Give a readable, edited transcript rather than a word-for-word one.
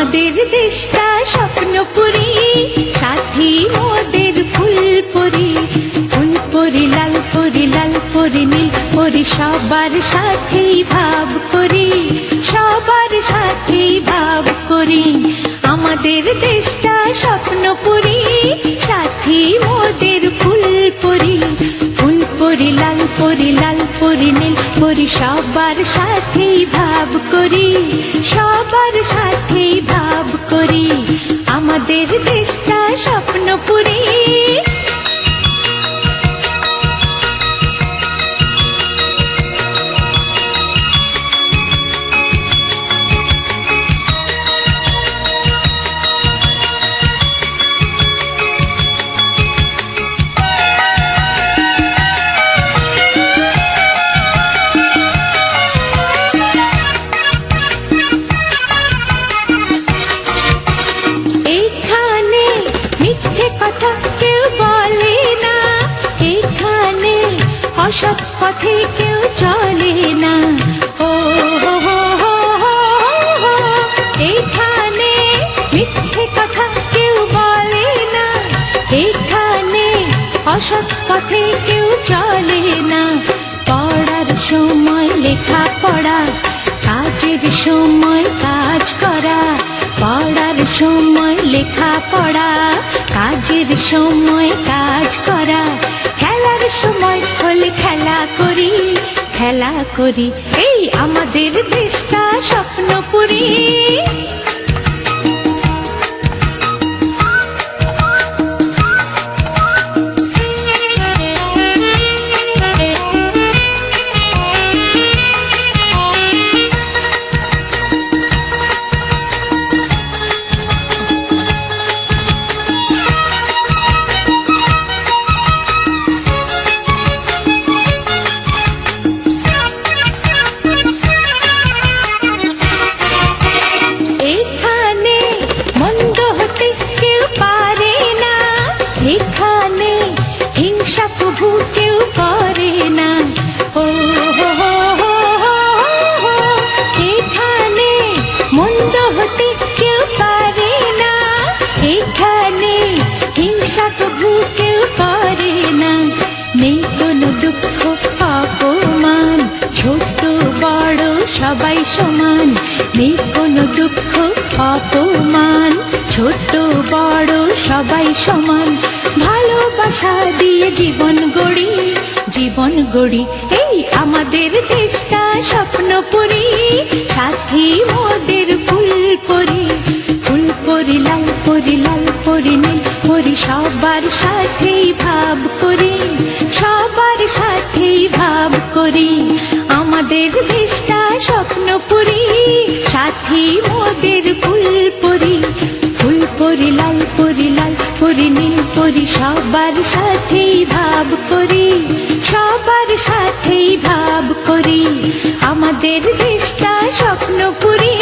আমাদের দেশটা স্বপ্নপুরী, সাথী মোদের ফুলপুরি। ফুলপুরি লাল পরি, লাল পরি নীল পরি, সবার সাথেই ভাব করি, সবার সাথেই ভাব করি। আমাদের দেশটা স্বপ্নপুরী, সাথী মোদের ফুলপুরি। ফুলপুরি লাল পরি, লাল পরি নীল পরি, সবার সাথেই ভাব করি, সবার সাথেই ভাব করি। আমাদের দেশটা স্বপ্নপুরী। অসৎ পথে কেউ চলে না, ও এখানে মিথ্যে কথা কেউ বলে না, এখানে অসৎ পথে কেউ চলে না। পড়ার সময় লেখা পড়া, কাজের সময় কাজ করা। পড়ার সময় লেখা পড়া, কাজের সময় কাজ করা। খেলার সময় হলে খেলা করি, খেলা করি। এই আমাদের দেশটা স্বপ্নপুরী। এখানে হিংসা প্রভু কেউ করে না, ও এখানে মন্দ হতে কেউ পারে না, এখানে হিংসা প্রভু কেউ করে না। নেই কোনো দুঃখ অপমান, ছোট বড় সবাই সমান। নেই কোনো দুঃখ অপমান, ছোট বড় সবাই সমান। ভালোবাসা দিয়ে জীবন গড়ি, জীবন গড়ি। এই আমাদের দেশটা স্বপ্নপুরী, সাথী মোদের ফুলপুরি। ফুলপুরি লাল পরি, লাল পরি নীল পরি, সবার সাথেই ভাব করি, সবার সাথেই ভাব করি। আমাদের দেশটা স্বপ্নপুরী, সাথী মোদের ফুলপুরি। ফুলপুরি লাল পরি, লাল পরি নীল পরি, সবার সাথেই ভাব করি, সবার সাথেই ভাব করি। আমাদের দেশটা স্বপ্নপুরী।